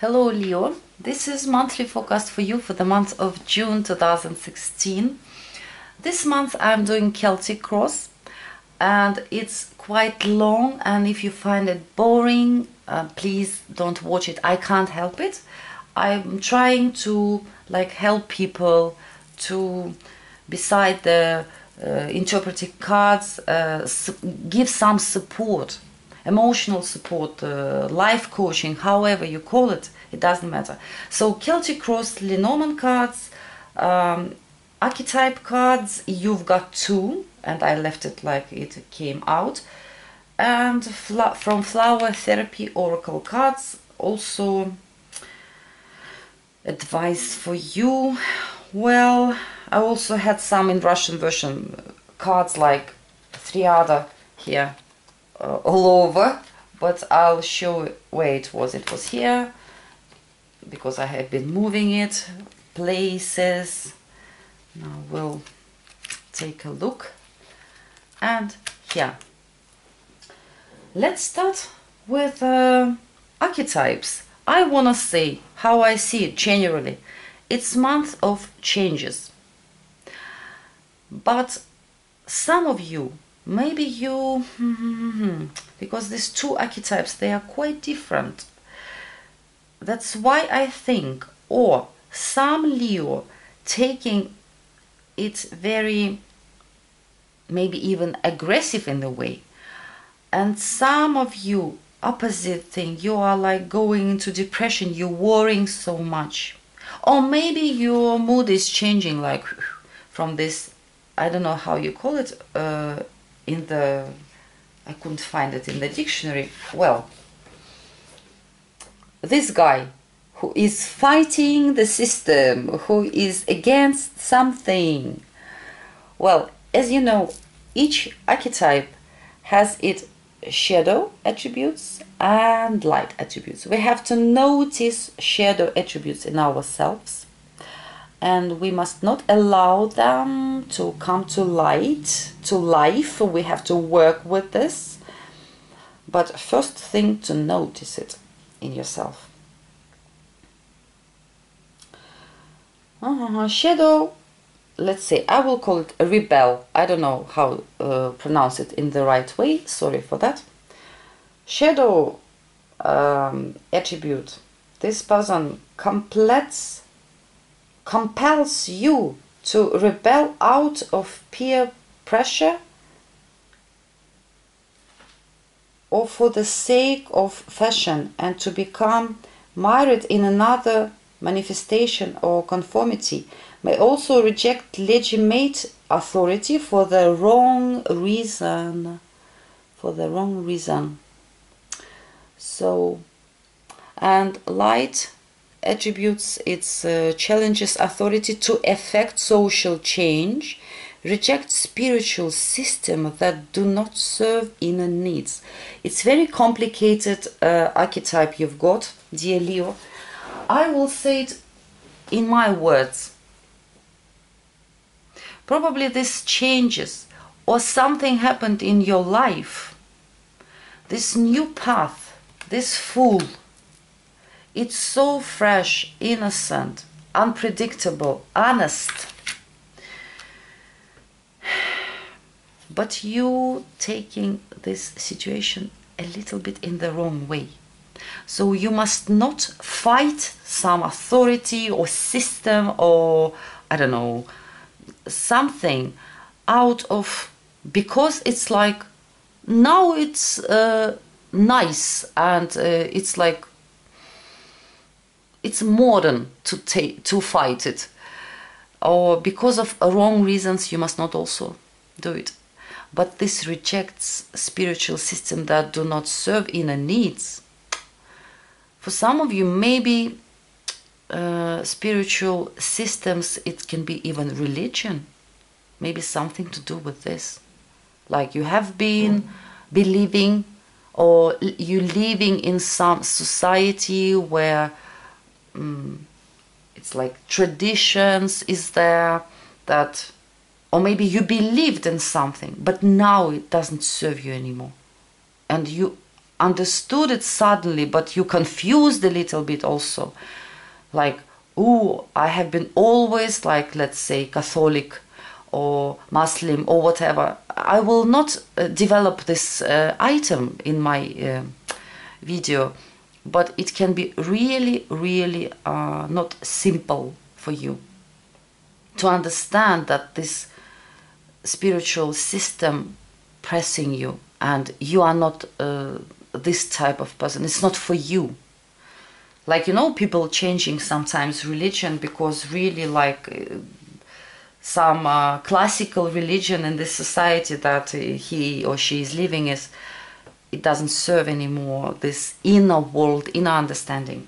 Hello Leo, this is monthly forecast for you for the month of June 2016. This month I'm doing Celtic Cross and it's quite long, and if you find it boring, please don't watch it. I can't help it. I'm trying to help people to, beside the interpreting cards, give some support, emotional support, life coaching, however you call it, it doesn't matter. So Celtic Cross, Lenormand cards, Archetype cards, you've got two, and I left it like it came out, and from Flower Therapy Oracle cards, also advice for you. Well, I also had some in Russian version cards, like three other here, all over, but I'll show where it was. It was here because I have been moving it places. Now we'll take a look, and here let's start with archetypes. I want to say how I see it generally. It's month of changes, but some of you, maybe you, because these two archetypes, they are quite different. That's why I think, or some Leo taking it very, maybe even aggressive in a way, and some of you opposite thing, you are like going into depression, you're worrying so much, or maybe your mood is changing, like from this, I don't know how you call it, in the, I couldn't find it in the dictionary. Well, this guy who is fighting the system, who is against something. Well, as you know, each archetype has its shadow attributes and light attributes. We have to notice shadow attributes in ourselves, and we must not allow them to come to light, to life. We have to work with this. But first thing, to notice it in yourself. Shadow, let's say, I will call it a rebel. I don't know how pronounce it in the right way. Sorry for that. Shadow attribute. This person compels you to rebel out of peer pressure or for the sake of fashion, and to become mired in another manifestation or conformity. May also reject legitimate authority for the wrong reason. For the wrong reason. So, and light attributes, its challenges authority to effect social change, reject spiritual systems that do not serve inner needs. It's very complicated archetype you've got, dear Leo. I will say it in my words. Probably this changes, or something happened in your life. This new path, this fool, it's so fresh, innocent, unpredictable, honest. But you taking this situation a little bit in the wrong way. So you must not fight some authority or system, or I don't know, something out of, because it's like now it's nice, and it's like it's modern to fight it, or because of wrong reasons you must not also do it. But this rejects spiritual systems that do not serve inner needs. For some of you, maybe spiritual systems, it can be even religion, maybe something to do with this. Like you have been believing, or you living in some society where it's like traditions is there, that, or maybe you believed in something, but now it doesn't serve you anymore, and you understood it suddenly, but you confused a little bit also. Like, oh, I have been always like, let's say, Catholic or Muslim or whatever. I will not develop this item in my video, but it can be really, really not simple for you to understand that this spiritual system pressing you, and you are not this type of person. It's not for you. Like, you know, people changing sometimes religion because really like some classical religion in this society that he or she is living is, it doesn't serve anymore this inner world, inner understanding.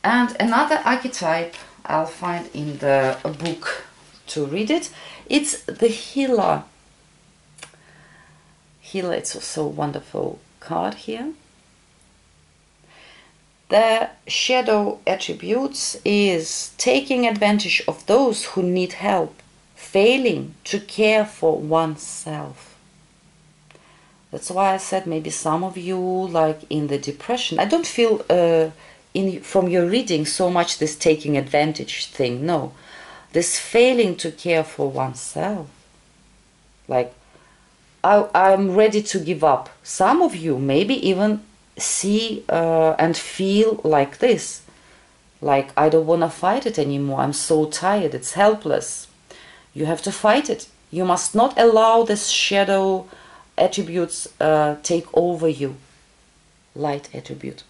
And another archetype I'll find in the book to read it. It's the healer. Healer, it's also a wonderful card here. The shadow attributes is taking advantage of those who need help, failing to care for oneself. That's why I said maybe some of you like in the depression. I don't feel from your reading so much this taking advantage thing. No, this failing to care for oneself. Like, I'm ready to give up. Some of you maybe even see and feel like this. Like, I don't want to fight it anymore. I'm so tired. It's helpless. You have to fight it. You must not allow this shadow attributes take over you. Light attribute.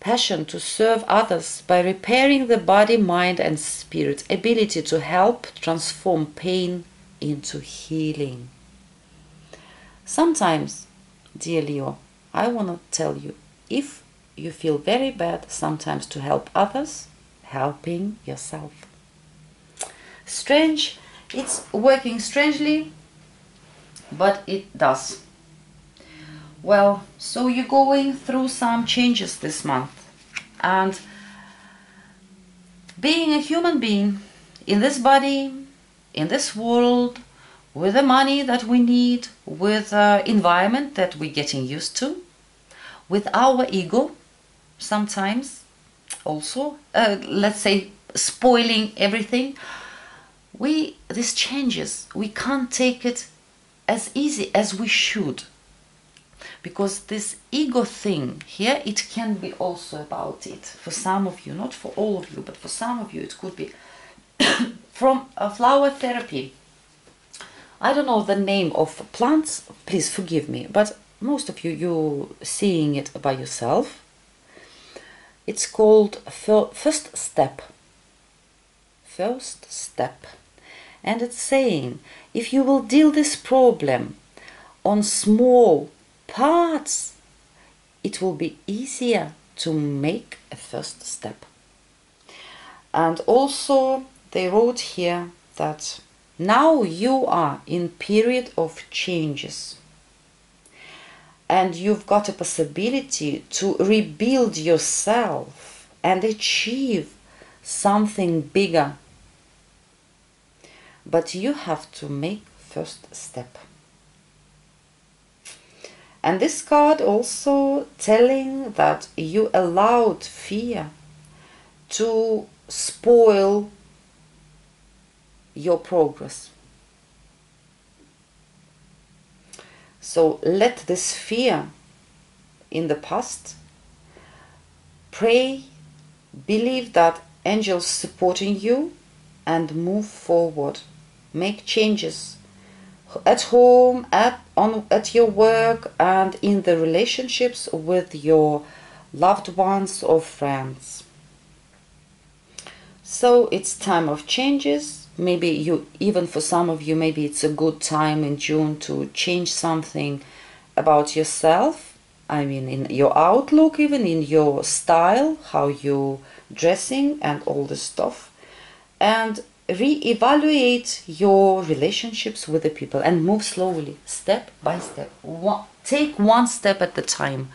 Passion to serve others by repairing the body, mind and spirit. Ability to help transform pain into healing. Sometimes, dear Leo, I want to tell you, if you feel very bad sometimes to help others, helping yourself. Strange, it's working strangely, but it does. Well, so you're going through some changes this month, and being a human being in this body, in this world, with the money that we need, with the environment that we're getting used to, with our ego sometimes also, let's say, spoiling everything, this changes. We can't take it as easy as we should. Because this ego thing here, it can be also about it. For some of you, not for all of you, but for some of you it could be from a flower therapy. I don't know the name of plants, please forgive me, but most of you, you're seeing it by yourself. It's called First Step. First Step. And it's saying, if you will deal this problem on small parts, it will be easier to make a first step. And also they wrote here that now you are in period of changes and you've got a possibility to rebuild yourself and achieve something bigger, but you have to make first step. And this card also telling that you allowed fear to spoil your progress. So let this fear in the past, pray, believe that angels supporting you, and move forward. Make changes at home, at your work, and in the relationships with your loved ones or friends. So it's time of changes. Maybe even for some of you, maybe it's a good time in June to change something about yourself. I mean, in your outlook, even in your style, how you're dressing and all this stuff. And re-evaluate your relationships with the people and move slowly, step by step. Take one step at a time.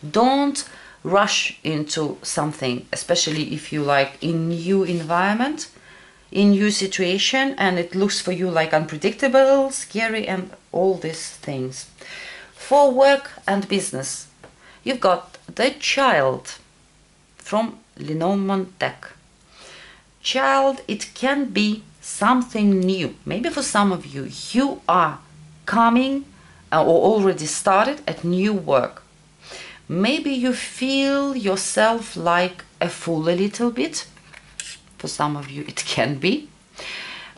Don't rush into something, especially if you like in new environment, in new situation, and it looks for you like unpredictable, scary, and all these things. For work and business, you've got the child from Lenormand deck. Child, it can be something new. Maybe for some of you, you are coming or already started at new work. Maybe you feel yourself like a fool a little bit. For some of you, it can be.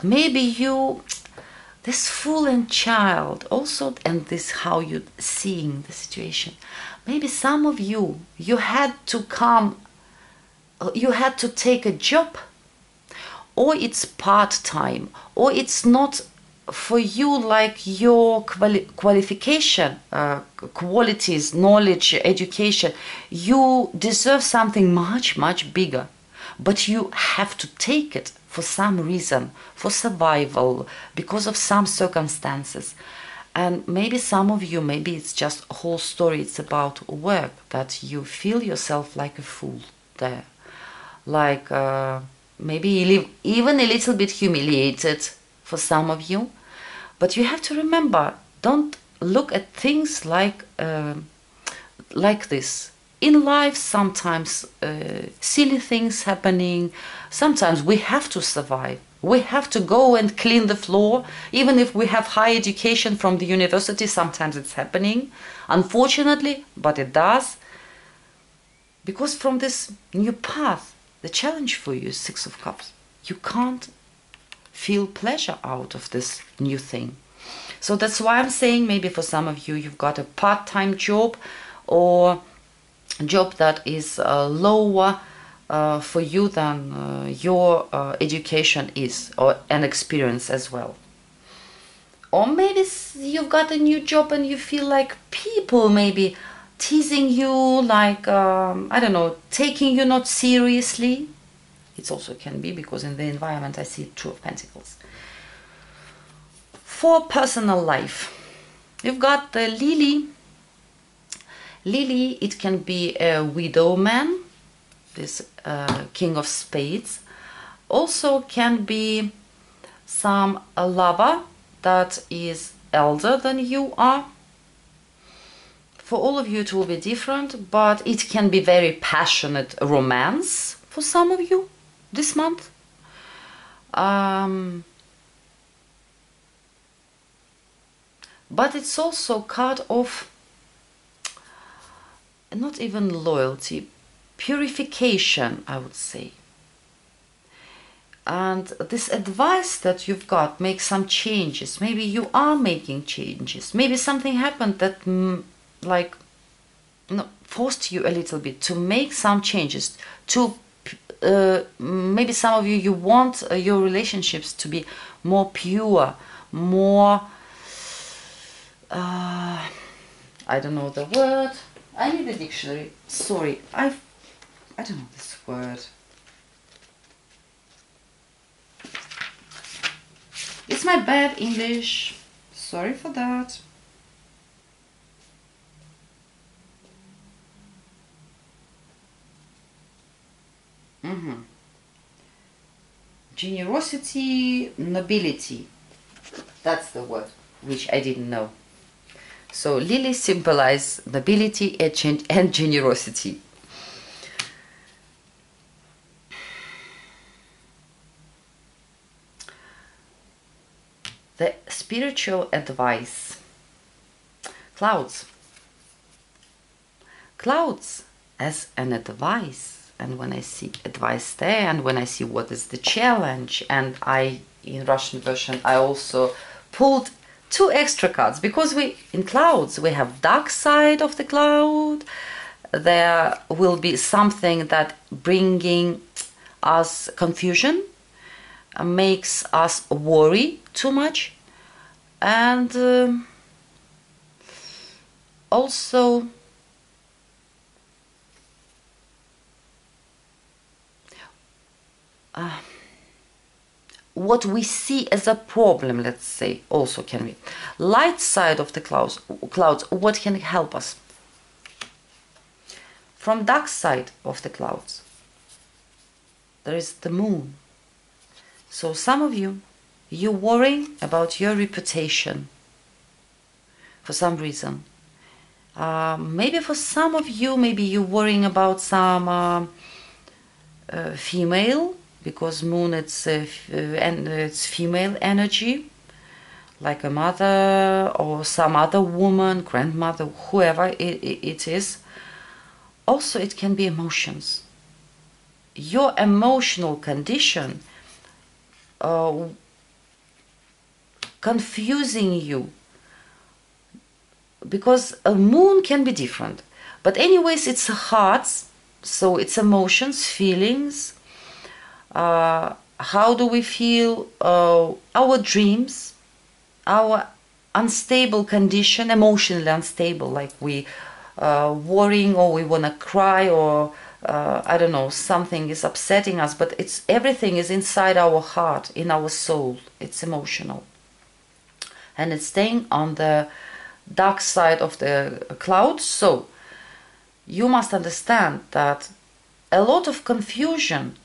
Maybe you, this fool and child also, and this how you're seeing the situation. Maybe some of you, you had to take a job, or it's part-time, or it's not for you like your qualification, qualities, knowledge, education. You deserve something much, much bigger, but you have to take it for some reason, for survival, because of some circumstances. And maybe some of you, maybe it's just a whole story, it's about work, that you feel yourself like a fool there. Like maybe even a little bit humiliated for some of you. But you have to remember, don't look at things like this. In life, sometimes silly things happening. Sometimes we have to survive. We have to go and clean the floor. Even if we have high education from the university, sometimes it's happening. Unfortunately, but it does. Because from this new path, the challenge for you is Six of Cups. You can't feel pleasure out of this new thing. So that's why I'm saying maybe for some of you, you've got a part-time job or a job that is lower for you than your education is, or an experience as well. Or maybe you've got a new job and you feel like people maybe teasing you, like, I don't know, taking you not seriously. It also can be because in the environment I see Two of Pentacles. For personal life, you've got the Lily. Lily, it can be a widow man, this King of Spades. Also can be some lover that is elder than you are. For all of you it will be different, but it can be very passionate romance for some of you this month. But it's also card of not even loyalty, purification, I would say. And this advice that you've got, make some changes. Maybe you are making changes. Maybe something happened that forced you a little bit to make some changes. To maybe some of you, you want your relationships to be more pure, more I don't know the word. I need a dictionary. Sorry, I don't know this word. It's my bad English. Sorry for that. Generosity, nobility. That's the word, which I didn't know. So Lily symbolizes nobility and generosity. The spiritual advice. Clouds. Clouds as an advice. And when I see advice there, and when I see what is the challenge, and in Russian version, I also pulled 2 extra cards, because in clouds we have dark side of the cloud. There will be something that bringing us confusion, makes us worry too much, and also what we see as a problem, let's say, also can be. Light side of the clouds, what can help us? From dark side of the clouds, there is the moon. So some of you, you worry about your reputation for some reason. Maybe for some of you, maybe you're worrying about some female, because moon it's female energy, like a mother or some other woman, grandmother, whoever it is. Also, it can be emotions. Your emotional condition confusing you, because a moon can be different. But anyways, it's hearts, so it's emotions, feelings. How do we feel? Our dreams, our unstable condition, emotionally unstable, like we worrying, or we want to cry, or I don't know, something is upsetting us, but it's everything is inside our heart, in our soul. It's emotional, and it's staying on the dark side of the cloud. So you must understand that a lot of confusion,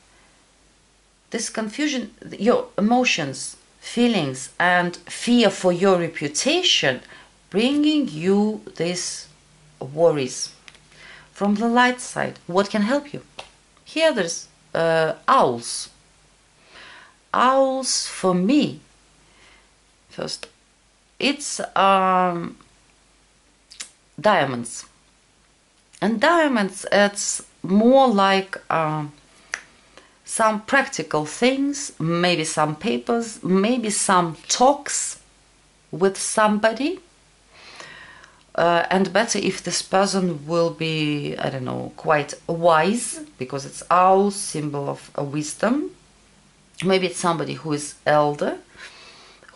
this confusion, your emotions, feelings, and fear for your reputation, bringing you these worries. From the light side, what can help you? Here there's owls. Owls, for me, first, it's diamonds. And diamonds, it's more like some practical things, maybe some papers, maybe some talks with somebody. And better if this person will be, I don't know, quite wise, because it's owl, symbol of wisdom. Maybe it's somebody who is elder,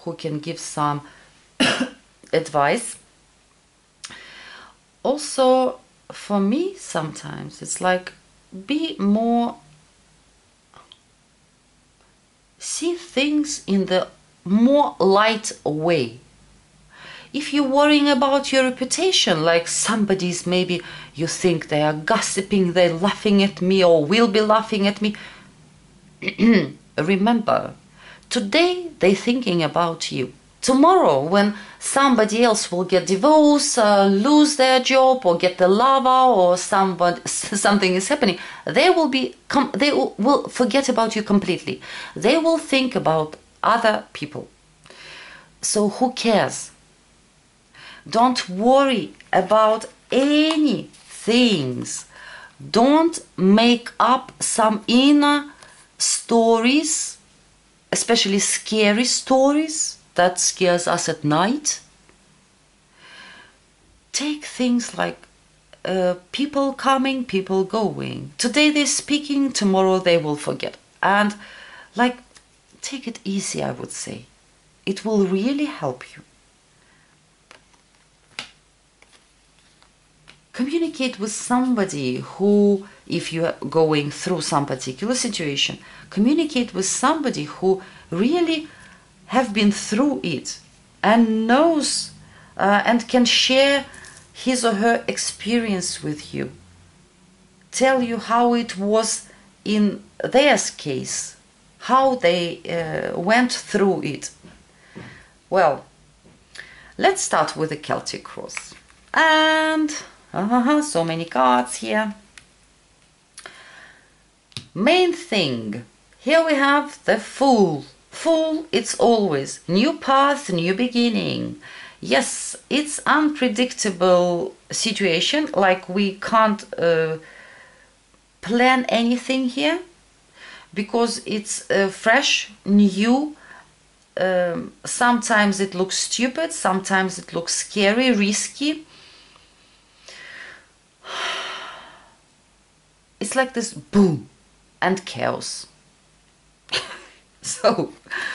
who can give some advice. Also, for me, sometimes it's like, be more, see things in the more light way. If you're worrying about your reputation, like somebody's, maybe you think they are gossiping, they're laughing at me, or will be laughing at me. Remember, today they're thinking about you. Tomorrow, when somebody else will get divorced, lose their job, or get the lover, or something is happening, they will forget about you completely. They will think about other people. So who cares? Don't worry about any things. Don't make up some inner stories, especially scary stories that scares us at night. Take things like people coming, people going. Today they're speaking, tomorrow they will forget. And like, take it easy, I would say. It will really help you. Communicate with somebody who, if you are going through some particular situation, communicate with somebody who really have been through it and knows and can share his or her experience with you. Tell you how it was in their case, how they went through it. Well, let's start with the Celtic cross. And so many cards here. Main thing, here we have the Fool. Fool, it's always new path, new beginning. Yes, it's unpredictable situation, like we can't plan anything here, because it's fresh, new. Sometimes it looks stupid, sometimes it looks scary, risky. It's like this boom and chaos. So,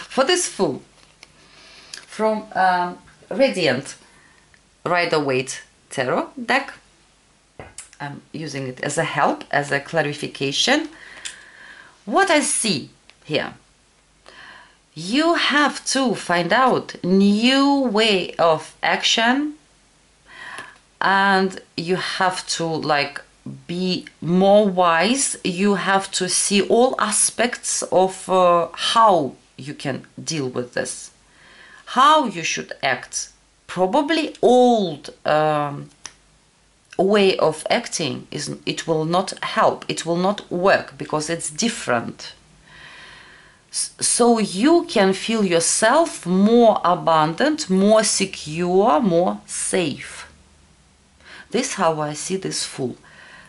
for this Fool, from Radiant Rider-Waite Tarot deck, I'm using it as a help, as a clarification. What I see here, you have to find out new way of action, and you have to like be more wise. You have to see all aspects of how you can deal with this, how you should act. Probably old way of acting it will not help, it will not work, because it's different. So you can feel yourself more abundant, more secure, more safe. This is how I see this Fool.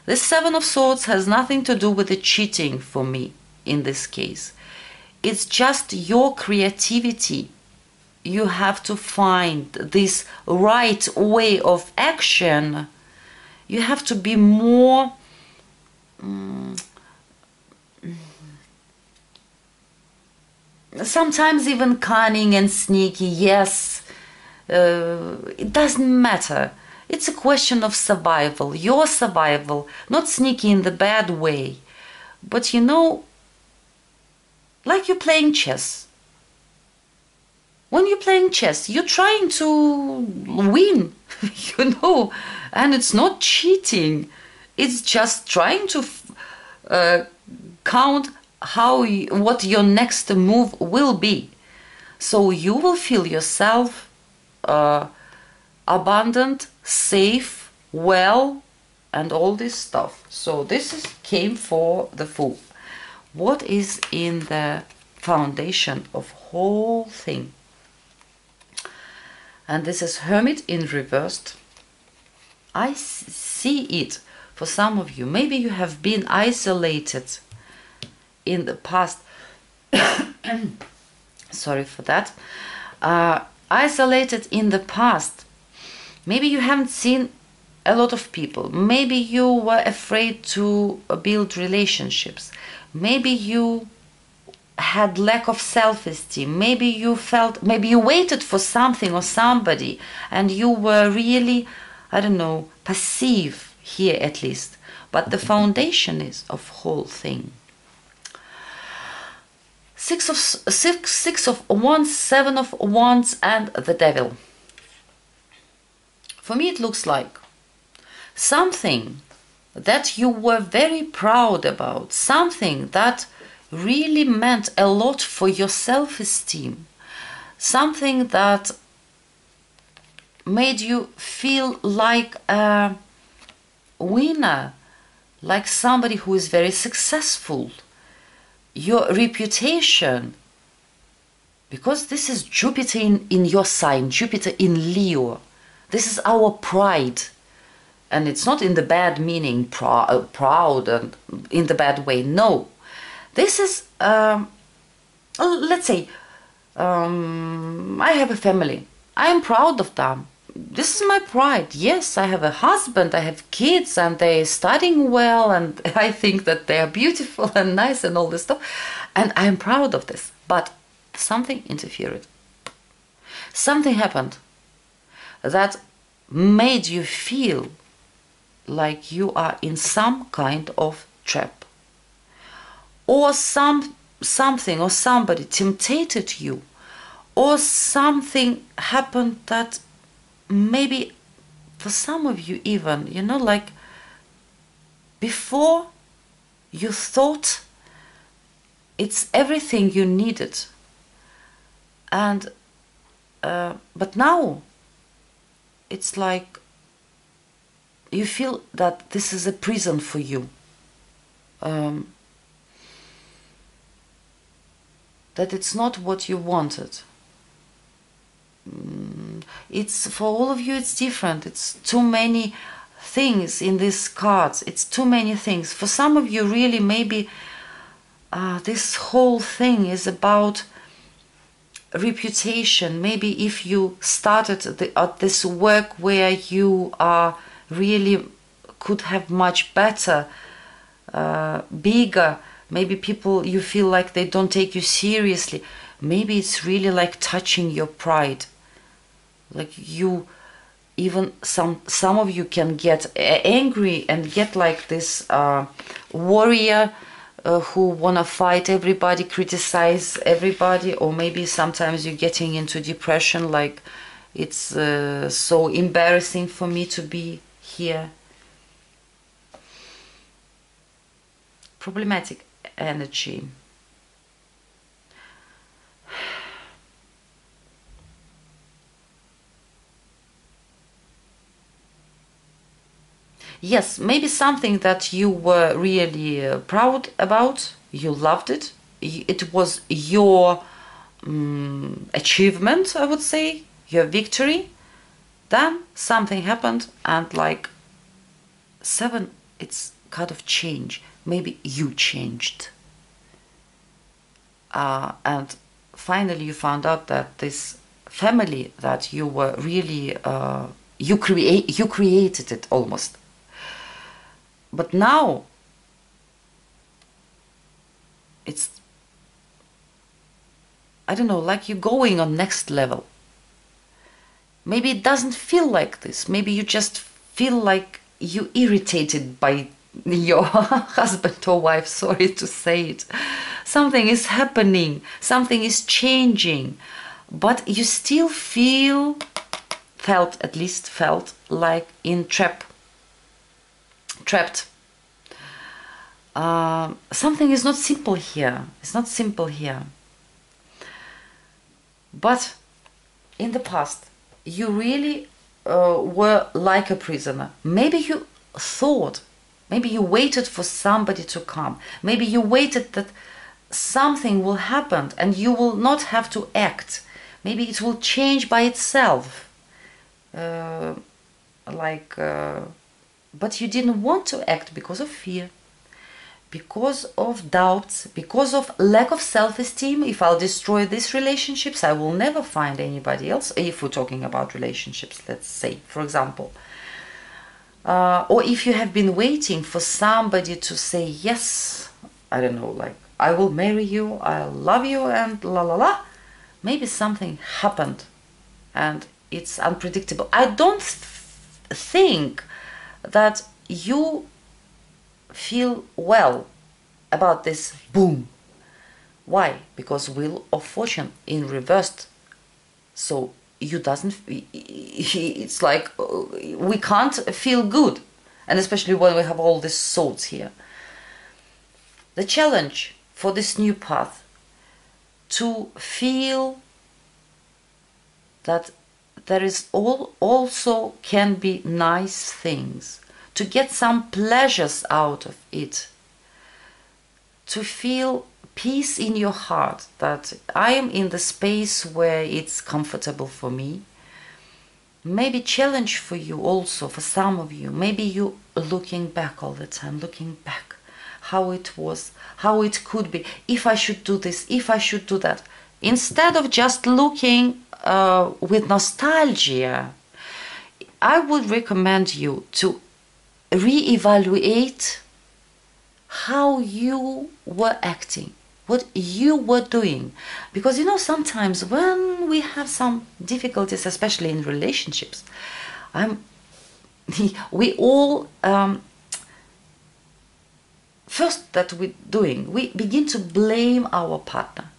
This Seven of Swords has nothing to do with the cheating for me in this case. It's just your creativity. You have to find this right way of action. You have to be more sometimes even cunning and sneaky. Yes, it doesn't matter. It's a question of survival, your survival, not sneaky in the bad way, but you know, like you're playing chess. When you're playing chess, you're trying to win, you know, and it's not cheating. It's just trying to count what your next move will be. So you will feel yourself abundant, safe, well, and all this stuff. So this came for the Fool. What is in the foundation of whole thing? And this is Hermit in reversed. I see it for some of you. Maybe you have been isolated in the past. Sorry for that. Isolated in the past. Maybe you haven't seen a lot of people. Maybe you were afraid to build relationships. Maybe you had lack of self-esteem. Maybe you waited for something or somebody and you were really, I don't know, passive here at least. But the foundation is of whole thing. Six of Wands, Seven of Wands, and the Devil. For me it looks like something that you were very proud about, something that really meant a lot for your self-esteem, something that made you feel like a winner, like somebody who is very successful. Your reputation, because this is Jupiter in your sign, Jupiter in Leo. This is our pride. And it's not in the bad meaning, proud and in the bad way. No. This is, let's say, I have a family. I am proud of them. This is my pride. Yes, I have a husband, I have kids, and they're studying well, and I think that they are beautiful and nice and all this stuff. And I am proud of this. But something interfered. Something happened that made you feel like you are in some kind of trap. Or something or somebody tempted you. Or something happened that maybe for some of you even, you know, like before you thought it's everything you needed. And but now it's like you feel that this is a prison for you. That it's not what you wanted. It's for all of you it's different. It's too many things in these cards. It's too many things. For some of you really maybe this whole thing is about reputation. Maybe if you started at this work where you are really could have much better, bigger, maybe people you feel like they don't take you seriously. Maybe it's really like touching your pride. Like you, even some of you can get angry and get like this warrior who wanna fight everybody, criticize everybody, or maybe sometimes you're getting into depression, like it's so embarrassing for me to be here. Problematic energy. Yes, maybe something that you were really proud about, you loved it, it was your achievement, I would say, your victory. Then something happened, and like 7, it's kind of change. Maybe you changed. And finally you found out that this family that you were really, you created it almost. But now it's, I don't know, like you're going on next level. Maybe it doesn't feel like this. Maybe you just feel like you irritated by your husband or wife, sorry to say it. Something is happening, something is changing, but you still felt like trapped. Something is not simple here. It's not simple here. But in the past, you really were like a prisoner. Maybe you thought, maybe you waited for somebody to come. Maybe you waited that something will happen and you will not have to act. Maybe it will change by itself. But you didn't want to act because of fear, because of doubts, because of lack of self-esteem. If I'll destroy these relationships, I will never find anybody else. If we're talking about relationships, let's say, for example. Or if you have been waiting for somebody to say yes, I don't know, like, I will marry you, I love you, and la la la. Maybe something happened and it's unpredictable. I don't think that you feel well about this boom. Why? Because Wheel of Fortune in reversed. So you doesn't, it's like we can't feel good. And especially when we have all these swords here. The challenge for this new path, to feel that there is also can be nice things, to get some pleasures out of it, to feel peace in your heart, that I am in the space where it's comfortable for me. Maybe challenge for you also, for some of you, maybe you looking back all the time, looking back, how it was, how it could be, if I should do this, if I should do that. Instead of just looking with nostalgia, I would recommend you to re-evaluate how you were acting, what you were doing. Because you know, sometimes when we have some difficulties, especially in relationships, we all first that we're doing, we begin to blame our partner,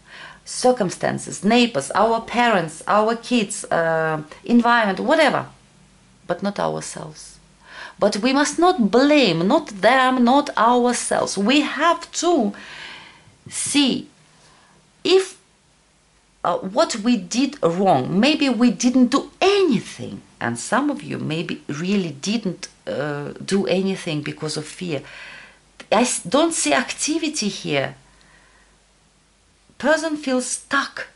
circumstances, neighbors, our parents, our kids, environment, whatever, but not ourselves. But we must not blame, not them, not ourselves. We have to see if what we did wrong, maybe we didn't do anything. And some of you maybe really didn't do anything because of fear. I don't see activity here. Person feels stuck.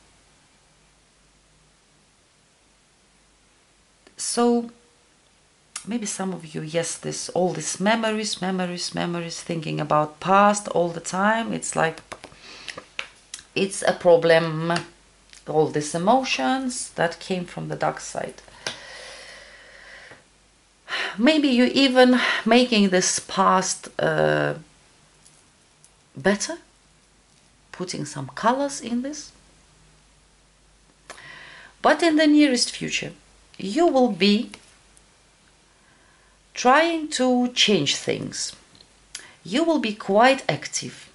So maybe some of you, yes, all these memories, thinking about past all the time. It's like, it's a problem. All these emotions that came from the dark side. Maybe you even making this past better, putting some colors in this. But in the nearest future, you will be trying to change things. You will be quite active.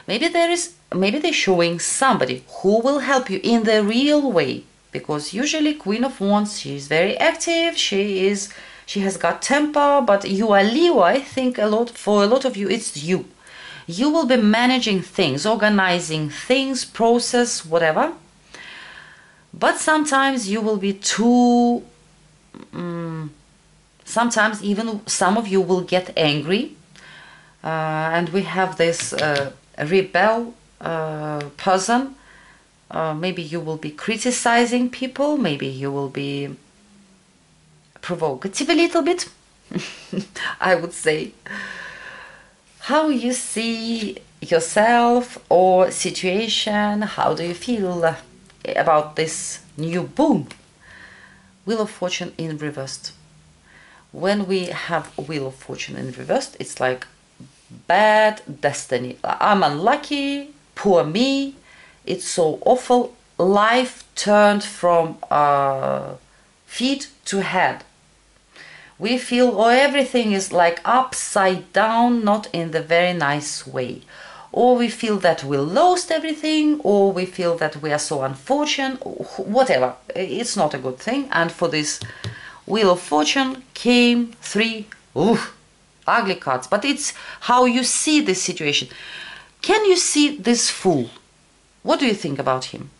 Maybe they're showing somebody who will help you in the real way, because usually Queen of Wands, she is very active, she has got temper, but you are Leo. I think for a lot of you it's you. You will be managing things, organizing things, process, whatever. But sometimes you will be too sometimes even some of you will get angry, and we have this rebel person. Maybe you will be criticizing people, maybe you will be provocative a little bit, I would say. How you see yourself or situation, how do you feel about this new boom? Wheel of Fortune in reversed. When we have Wheel of Fortune in reversed, it's like bad destiny. I'm unlucky, poor me, it's so awful. Life turned from feet to head. We feel, oh, everything is like upside down, not in the very nice way. Or we feel that we lost everything, or we feel that we are so unfortunate, whatever. It's not a good thing. And for this Wheel of Fortune came 3 ugly cards. But it's how you see this situation. Can you see this fool? What do you think about him?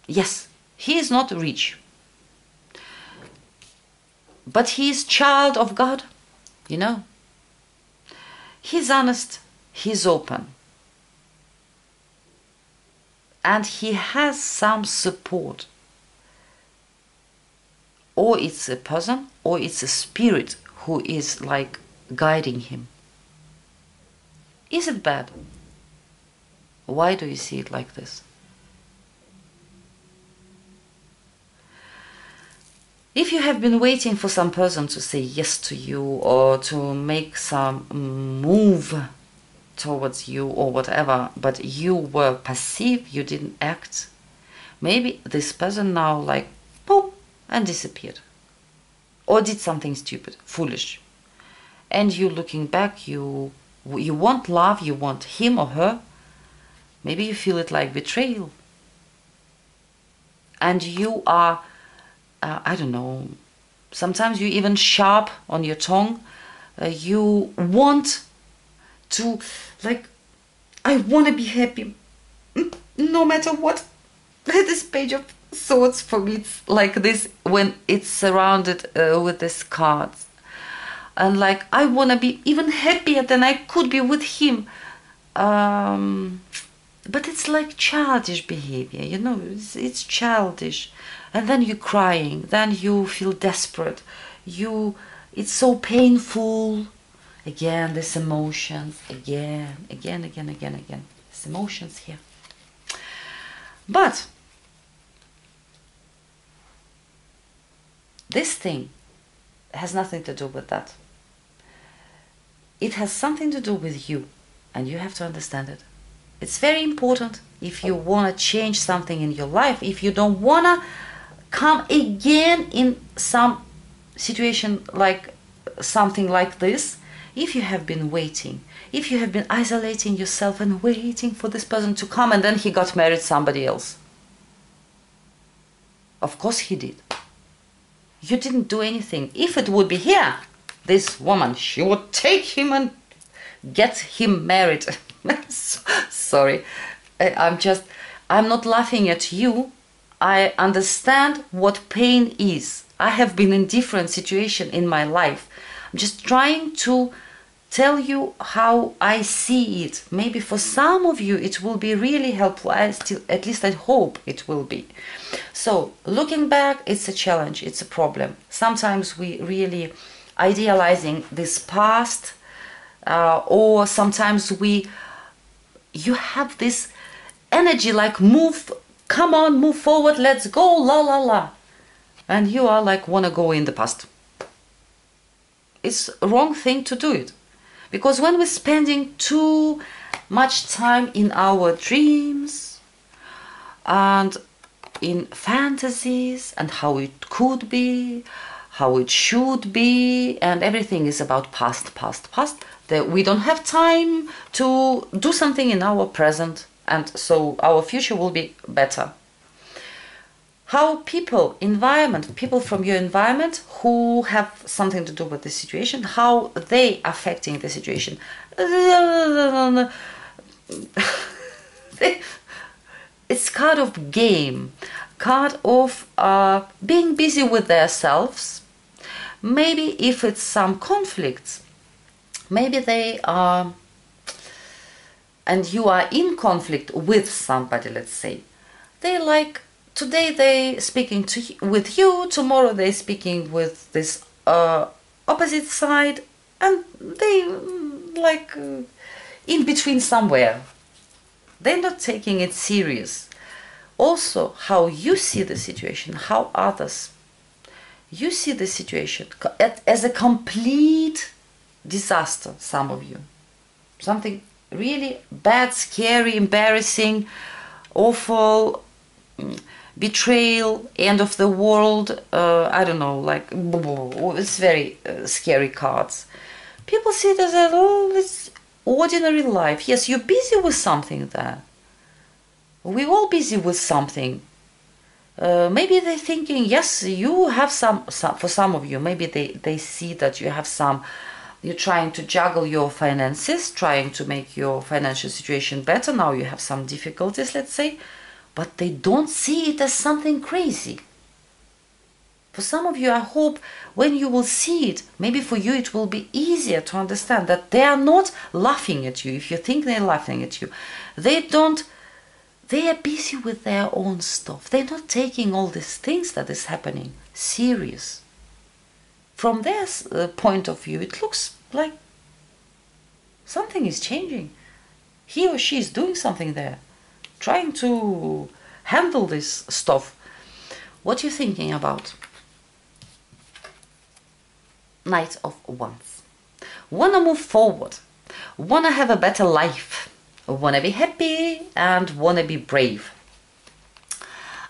Yes, he is not rich, but he is child of God, you know. He's honest, he's open, and he has some support. Or it's a person, or it's a spirit who is like guiding him. Is it bad? Why do you see it like this? If you have been waiting for some person to say yes to you, or to make some move towards you or whatever, but you were passive, you didn't act, maybe this person now like boom and disappeared, or did something stupid, foolish, and you looking back, you want love, you want him or her, maybe you feel it like betrayal, and you are I don't know, sometimes you even sharp on your tongue. You want to, like, I want to be happy, no matter what. This Page of Swords for me, it's like this when it's surrounded with these cards. And like, I want to be even happier than I could be with him. But it's like childish behavior, you know, it's childish. And then you're crying, then you feel desperate, it's so painful. Again, these emotions, again, these emotions here. But this thing has nothing to do with that. It has something to do with you, and you have to understand it. It's very important if you want to change something in your life, if you don't want to come again in some situation like something like this, if you have been waiting, if you have been isolating yourself and waiting for this person to come, and then he got married somebody else. Of course he did. You didn't do anything. If it would be here, this woman, she would take him and get him married. Sorry, I'm not laughing at you. I understand what pain is. I have been in different situations in my life. I'm just trying to tell you how I see it. Maybe for some of you it will be really helpful. At least I hope it will be. So looking back, it's a challenge, it's a problem. Sometimes we really idealizing this past, or sometimes you have this energy like come on, move forward, let's go, la la la. And you are like, wanna go in the past. It's a wrong thing to do it. Because when we're spending too much time in our dreams and in fantasies and how it could be, how it should be, and everything is about past, that we don't have time to do something in our present, and so our future will be better. How people from your environment who have something to do with the situation, how they affecting the situation. It's card of game, card of being busy with themselves, Maybe if it's some conflicts, maybe they are, and you are in conflict with somebody, let's say, they like, today they speaking with you, tomorrow they speaking with this opposite side, and they like in between somewhere. They're not taking it serious. Also, how you see the situation, how others, you see the situation as a complete disaster, some of you. Something really bad, scary, embarrassing, awful, betrayal, end of the world, I don't know, like, it's very scary cards. People see it as this ordinary life. Yes, you're busy with something there. We're all busy with something. Maybe they're thinking, yes, you have some, for some of you, maybe they see that you have some, you're trying to juggle your finances, trying to make your financial situation better. Now you have some difficulties, let's say, but they don't see it as something crazy. For some of you, I hope when you will see it, maybe for you it will be easier to understand that they are not laughing at you. If you think they're laughing at you, they are busy with their own stuff. They're not taking all these things that is happening serious. From their point of view, it looks like something is changing. He or she is doing something there, trying to handle this stuff. What are you thinking about? Knight of Wands. Want to move forward. Want to have a better life. Want to be happy and want to be brave.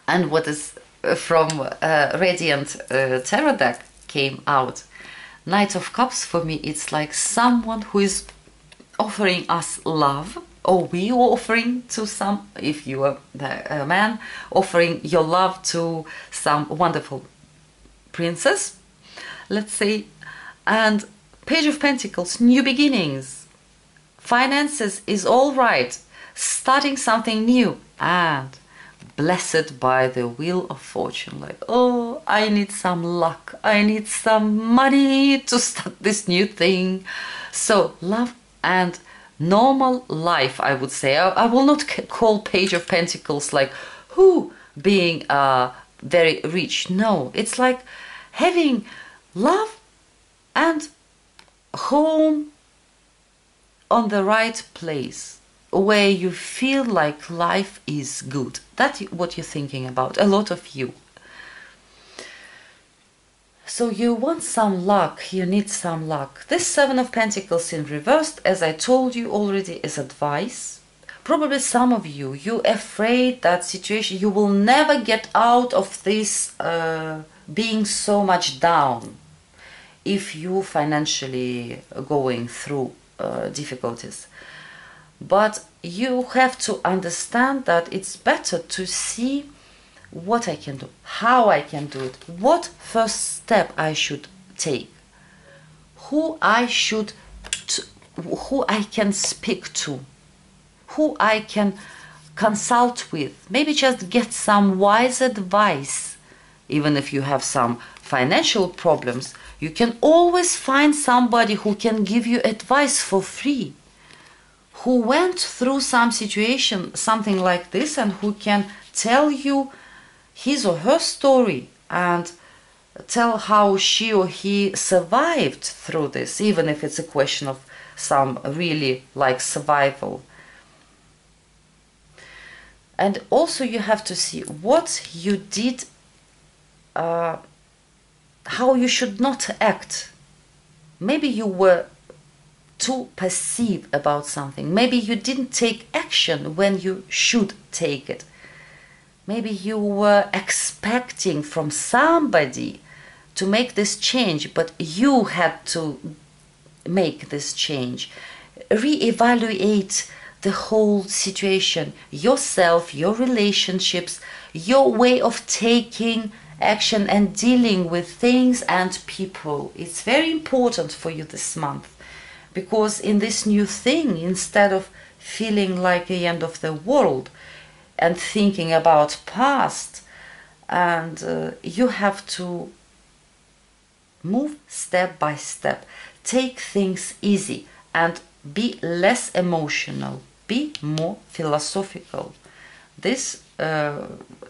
And what is from Radiant Tarot deck came out. Knight of Cups, for me, it's like someone who is offering us love, or we are offering to some, if you are a man, offering your love to some wonderful princess, let's say. And Page of Pentacles, new beginnings. Finances is all right. Starting something new. And blessed by the wheel of fortune. Like, oh, I need some luck. I need some money to start this new thing. So, love and normal life, I would say. I will not call Page of Pentacles like, who being very rich. No, it's like having love and home on the right place, where you feel like life is good. That's what you're thinking about, a lot of you. So you want some luck, you need some luck. This Seven of Pentacles in reversed, as I told you already, is advice. Probably some of you, you're afraid that situation, you will never get out of this being so much down if you financially going through difficulties. But you have to understand that it's better to see what I can do, how I can do it, what first step I should take, who I can speak to, who I can consult with, maybe just get some wise advice. Even if you have some financial problems, you can always find somebody who can give you advice for free, who went through some situation, something like this, and who can tell you his or her story and tell how she or he survived through this, even if it's a question of some really like survival. And also you have to see what you did, how you should not act. Maybe you were too passive about something. Maybe you didn't take action when you should take it. Maybe you were expecting from somebody to make this change, but you had to make this change. Re-evaluate the whole situation, yourself, your relationships, your way of taking action and dealing with things and people. It's very important for you this month, because in this new thing, instead of feeling like the end of the world and thinking about past, and you have to Move step by step. Take things easy and be less emotional. Be more philosophical. This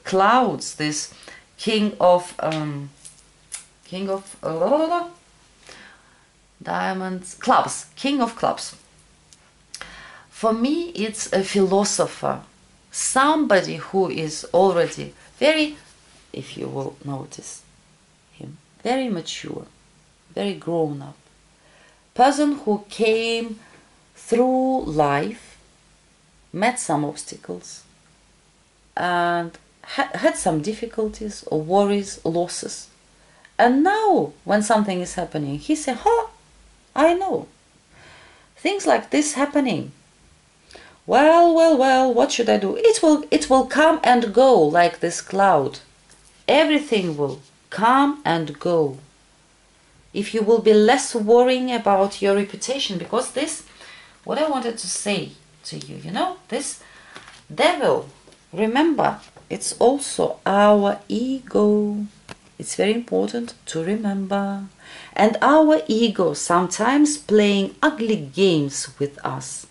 clouds, this king of diamonds, clubs, king of clubs. For me, it's a philosopher, somebody who is already very, if you will notice him, very mature, very grown up, person who came through life, met some obstacles, and had some difficulties or worries, losses. And now, when something is happening, he said, I know. Things like this happening. Well, what should I do? It will come and go like this cloud. Everything will come and go. If you will be less worrying about your reputation, because this, what I wanted to say to you, you know, this devil, remember, it's also our ego. It's very important to remember. And our ego sometimes playing ugly games with us.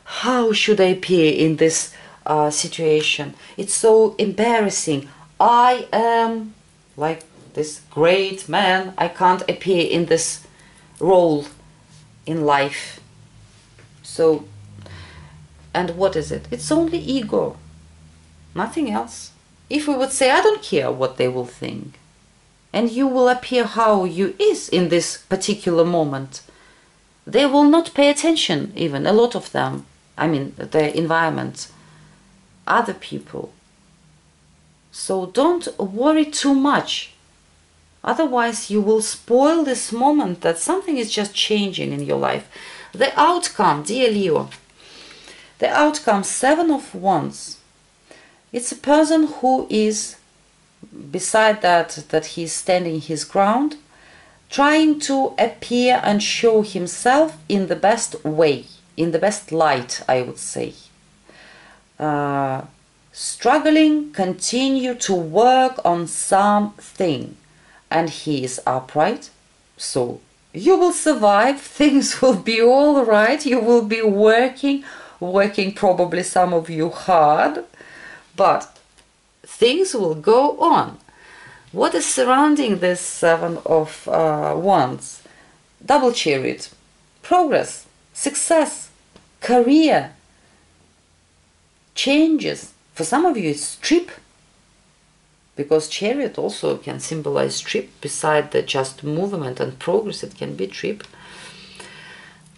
How should I appear in this situation? It's so embarrassing. I am like this great man. I can't appear in this role in life. So, and what is it? It's only ego. Nothing else. If we would say, I don't care what they will think, and you will appear how you is in this particular moment, they will not pay attention, even a lot of them. I mean, the environment, other people. So don't worry too much. Otherwise, you will spoil this moment that something is just changing in your life. The outcome, dear Leo, the outcome, 7 of Wands. It's a person who is, beside that he's standing his ground, trying to appear and show himself in the best way, in the best light, I would say. Struggling, continue to work on something. And he is upright, so you will survive, things will be all right, you will be working probably some of you hard, but things will go on. What is surrounding this 7 of Wands? Double Chariot, progress, success, career, changes. For some of you it's trip, because Chariot also can symbolize trip. Beside the just movement and progress, it can be trip.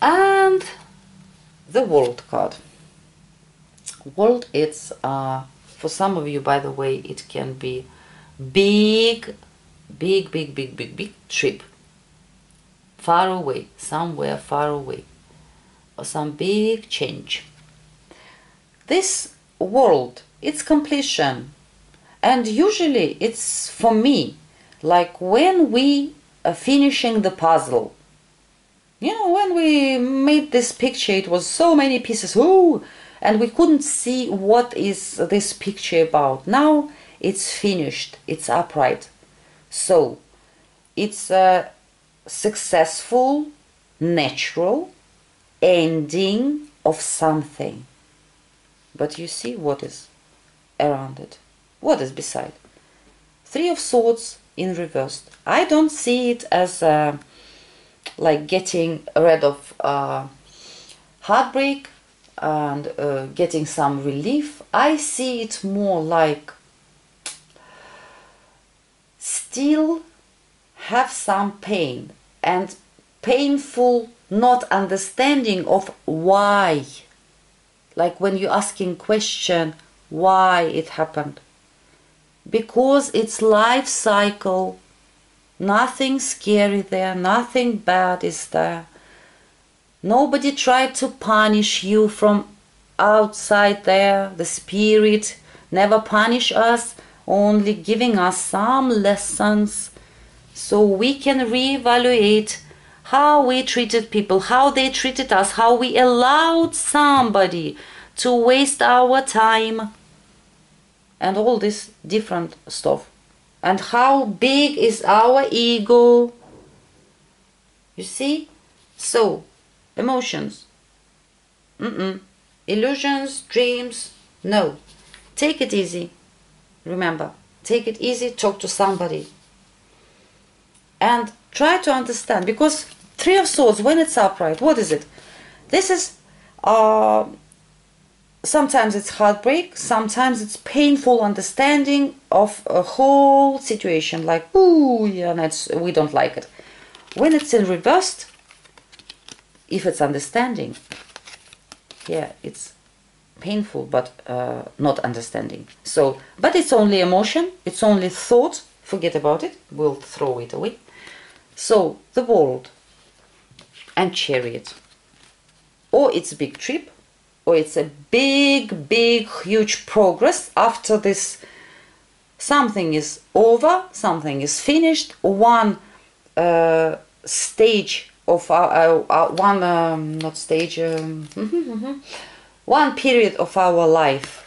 And the World card. World, it's for some of you, by the way, it can be big trip, far away, somewhere far away, or some big change. This world, it's completion, and usually it's, for me, like when we are finishing the puzzle. You know, when we made this picture, it was so many pieces, ooh, and we couldn't see what is this picture about. Now it's finished, it's upright. So it's a successful, natural ending of something. But you see what is around it. What is beside? 3 of Swords in reverse. I don't see it as like getting rid of heartbreak and getting some relief. I see it more like still have some pain and painful not understanding of why. Like when you're asking question, why it happened. Because it's life cycle. Nothing scary there, nothing bad is there. Nobody tried to punish you from outside there. The spirit never punish us, only giving us some lessons so we can reevaluate how we treated people, how they treated us, how we allowed somebody to waste our time, and all this different stuff. And how big is our ego? You see? So, emotions. Illusions, dreams, no. Take it easy. Remember, take it easy, talk to somebody. And try to understand, because Three of Swords, when it's upright, what is it? This is, sometimes it's heartbreak, sometimes it's painful understanding of a whole situation, like, ooh, yeah, we don't like it. When it's in reversed, if it's understanding, yeah, it's painful, but not understanding. So, but it's only emotion, it's only thought, forget about it, we'll throw it away. So, the World and Chariot. Or it's a big trip, or it's a big, huge progress. After this, something is over, something is finished, one stage of one period of our life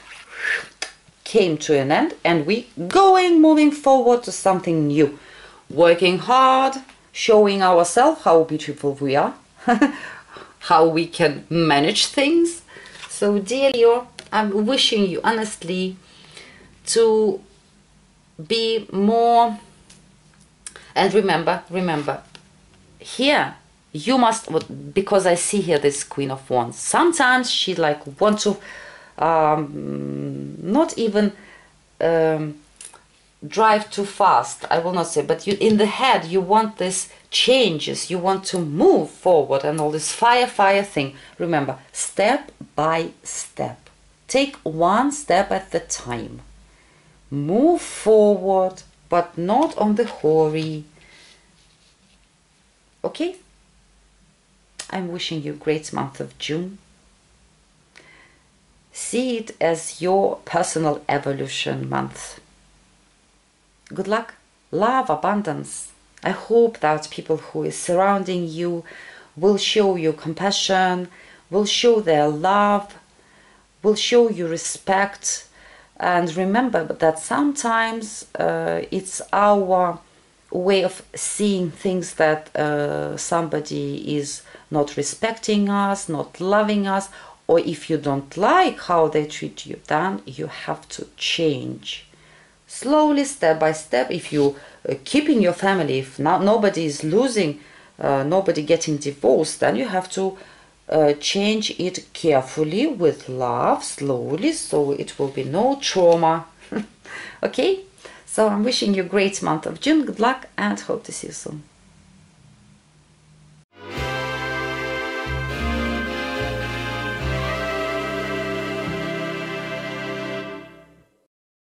came to an end, and we moving forward to something new, working hard, showing ourselves how beautiful we are, how we can manage things. So dear Leo, I'm wishing you honestly to be more, and remember, here you must, because I see here this Queen of Wands, sometimes she like want to not even drive too fast, I will not say, but you in the head you want this changes, you want to move forward, and all this fire thing. Remember, step by step, take one step at the time, move forward, but not on the hurry. Okay, I'm wishing you a great month of June. See it as your personal evolution month. Good luck, love, abundance. I hope that people who is surrounding you will show you compassion, will show their love, will show you respect. And remember that sometimes it's our way of seeing things that somebody is not respecting us, not loving us, or if you don't like how they treat you, then you have to change. Slowly, step by step. If you keep in your family, if nobody is losing, nobody getting divorced, then you have to change it carefully with love, slowly, so it will be no trauma. Okay, so I'm wishing you a great month of June. Good luck and hope to see you soon.